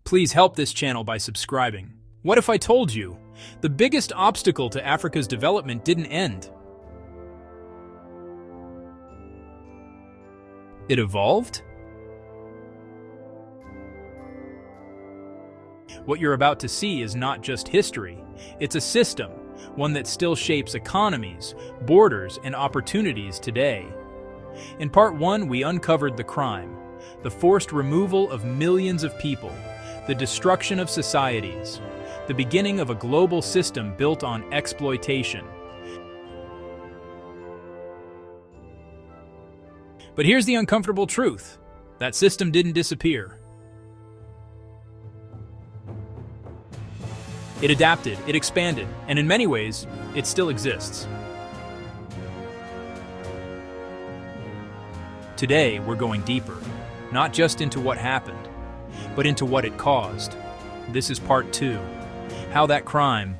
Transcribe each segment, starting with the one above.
Please help this channel by subscribing. What if I told you the biggest obstacle to Africa's development didn't end? It evolved? What you're about to see is not just history, it's a system, one that still shapes economies, borders, and opportunities today. In Part 1, we uncovered the crime, the forced removal of millions of people, the destruction of societies, the beginning of a global system built on exploitation. But here's the uncomfortable truth. That system didn't disappear. It adapted, it expanded, and in many ways, it still exists. Today, we're going deeper, not just into what happened, but into what it caused. This is Part 2, how that crime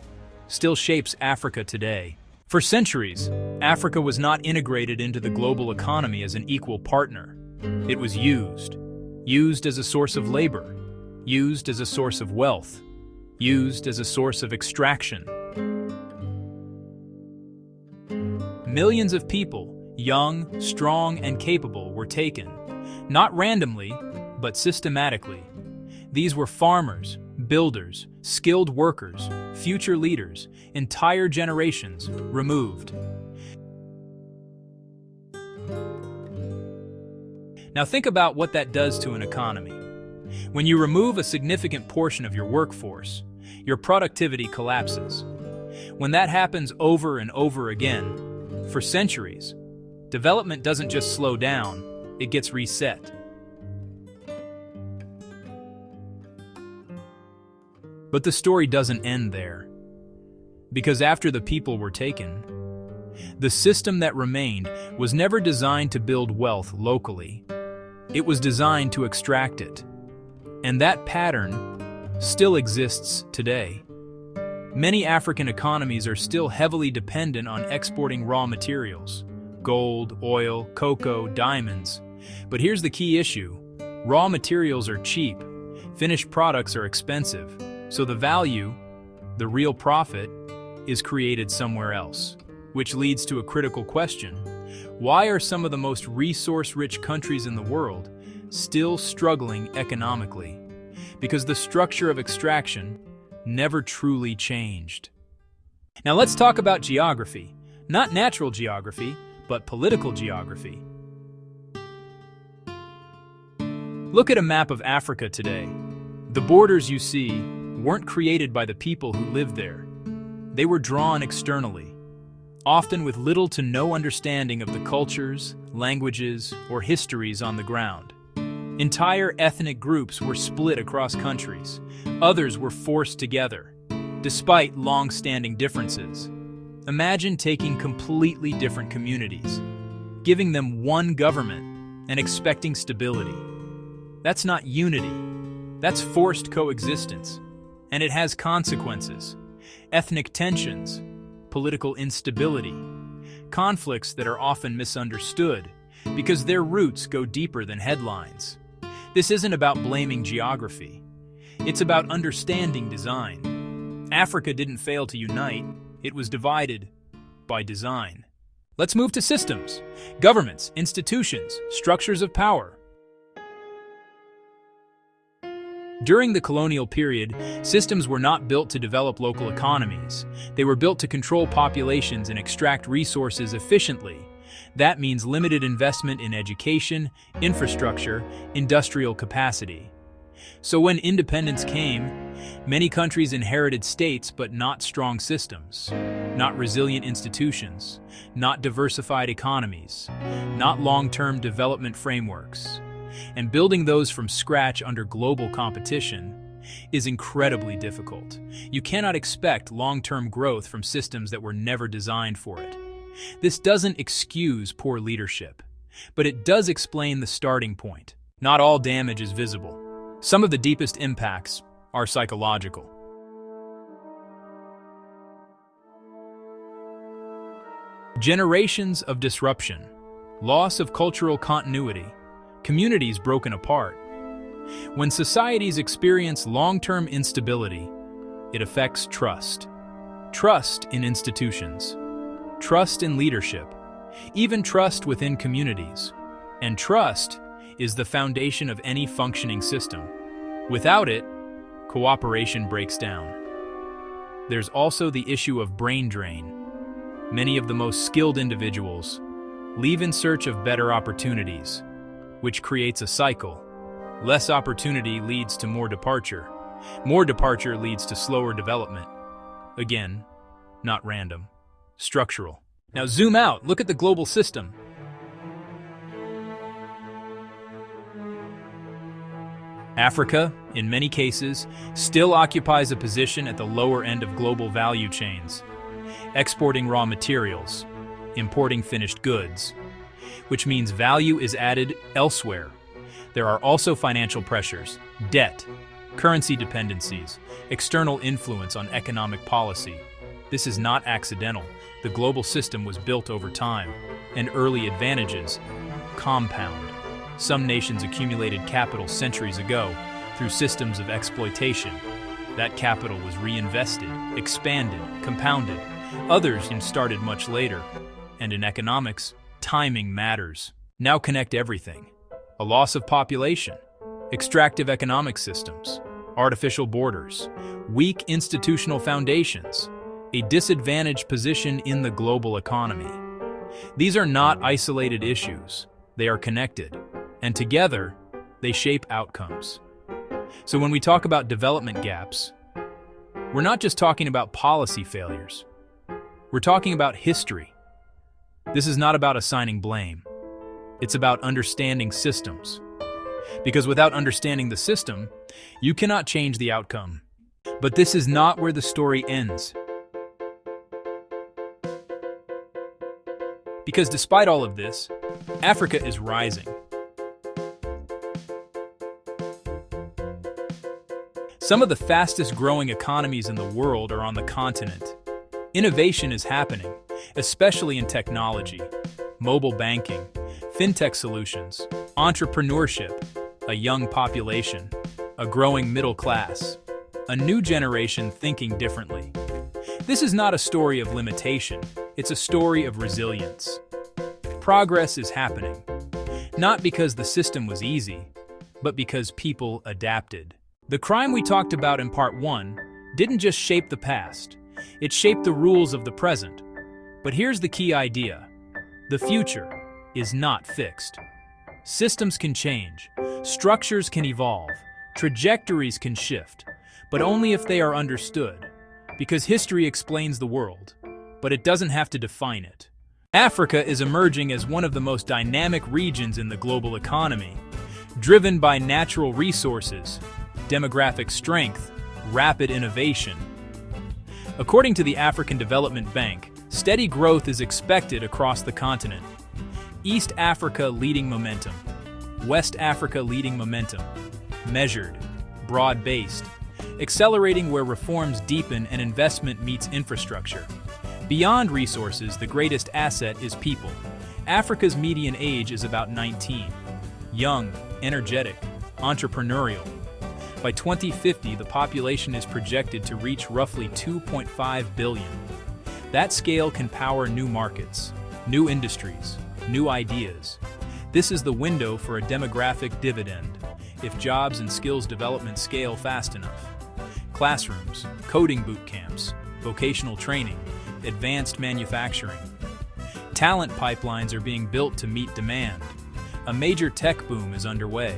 still shapes Africa today. For centuries, Africa was not integrated into the global economy as an equal partner. It was used as a source of labor, used as a source of wealth, used as a source of extraction. Millions of people, young, strong, and capable, were taken, not randomly, but systematically. These were farmers, builders, skilled workers, future leaders, entire generations removed. Now think about what that does to an economy. When you remove a significant portion of your workforce, your productivity collapses. When that happens over and over again, for centuries, development doesn't just slow down, it gets reset. But the story doesn't end there. Because after the people were taken, the system that remained was never designed to build wealth locally. It was designed to extract it. And that pattern still exists today. Many African economies are still heavily dependent on exporting raw materials: gold, oil, cocoa, diamonds. But here's the key issue. Raw materials are cheap. Finished products are expensive. So the value, the real profit, is created somewhere else. Which leads to a critical question. Why are some of the most resource-rich countries in the world still struggling economically? Because the structure of extraction never truly changed. Now let's talk about geography. Not natural geography, but political geography. Look at a map of Africa today. The borders you see weren't created by the people who lived there. They were drawn externally, often with little to no understanding of the cultures, languages, or histories on the ground. Entire ethnic groups were split across countries. Others were forced together, despite long-standing differences. Imagine taking completely different communities, giving them one government, and expecting stability. That's not unity. That's forced coexistence. And it has consequences: ethnic tensions, political instability, conflicts that are often misunderstood because their roots go deeper than headlines. This isn't about blaming geography. It's about understanding design. Africa didn't fail to unite, it was divided by design. Let's move to systems, governments, institutions, structures of power. During the colonial period, systems were not built to develop local economies. They were built to control populations and extract resources efficiently. That means limited investment in education, infrastructure, industrial capacity. So when independence came, many countries inherited states but not strong systems, not resilient institutions, not diversified economies, not long-term development frameworks. And building those from scratch under global competition is incredibly difficult. You cannot expect long-term growth from systems that were never designed for it. This doesn't excuse poor leadership, but it does explain the starting point. Not all damage is visible. Some of the deepest impacts are psychological. Generations of disruption, loss of cultural continuity, communities broken apart. When societies experience long-term instability, it affects trust. Trust in institutions, trust in leadership, even trust within communities. And trust is the foundation of any functioning system. Without it, cooperation breaks down. There's also the issue of brain drain. Many of the most skilled individuals leave in search of better opportunities, which creates a cycle. Less opportunity leads to more departure. More departure leads to slower development. Again, not random, structural. Now zoom out, look at the global system. Africa, in many cases, still occupies a position at the lower end of global value chains, exporting raw materials, importing finished goods, which means value is added elsewhere. There are also financial pressures, debt, currency dependencies, external influence on economic policy. This is not accidental. The global system was built over time, and early advantages compound. Some nations accumulated capital centuries ago through systems of exploitation. That capital was reinvested, expanded, compounded. Others started much later. And in economics, timing matters. Now connect everything. A loss of population, extractive economic systems, artificial borders, weak institutional foundations, a disadvantaged position in the global economy. These are not isolated issues. They are connected, and together, they shape outcomes. So when we talk about development gaps, we're not just talking about policy failures. We're talking about history. This is not about assigning blame. It's about understanding systems. Because without understanding the system, you cannot change the outcome. But this is not where the story ends. Because despite all of this, Africa is rising. Some of the fastest growing economies in the world are on the continent. Innovation is happening, especially in technology, mobile banking, fintech solutions, entrepreneurship, a young population, a growing middle class, a new generation thinking differently. This is not a story of limitation, it's a story of resilience. Progress is happening, not because the system was easy, but because people adapted. The crime we talked about in part 1 didn't just shape the past, it shaped the rules of the present. But here's the key idea. The future is not fixed. Systems can change, structures can evolve, trajectories can shift, but only if they are understood. Because history explains the world, but it doesn't have to define it. Africa is emerging as one of the most dynamic regions in the global economy, driven by natural resources, demographic strength, rapid innovation. According to the African Development Bank, steady growth is expected across the continent. East Africa leading momentum, West Africa leading momentum, measured, broad-based, accelerating where reforms deepen and investment meets infrastructure. Beyond resources, the greatest asset is people. Africa's median age is about 19. Young, energetic, entrepreneurial. By 2050, the population is projected to reach roughly 2.5 billion. That scale can power new markets, new industries, new ideas. This is the window for a demographic dividend, if jobs and skills development scale fast enough. Classrooms, coding boot camps, vocational training, advanced manufacturing. Talent pipelines are being built to meet demand. A major tech boom is underway.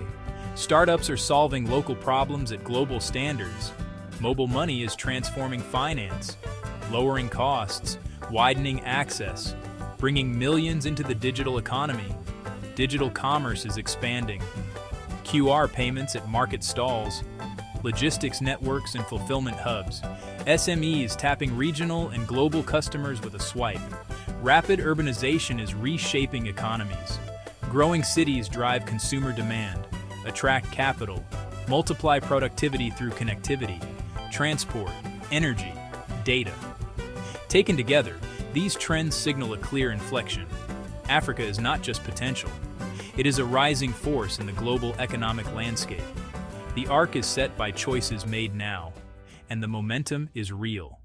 Startups are solving local problems at global standards. Mobile money is transforming finance, lowering costs, widening access, bringing millions into the digital economy. Digital commerce is expanding. QR payments at market stalls, logistics networks and fulfillment hubs, SMEs tapping regional and global customers with a swipe. Rapid urbanization is reshaping economies. Growing cities drive consumer demand, attract capital, multiply productivity through connectivity, transport, energy, data. Taken together, these trends signal a clear inflection. Africa is not just potential. It is a rising force in the global economic landscape. The arc is set by choices made now, and the momentum is real.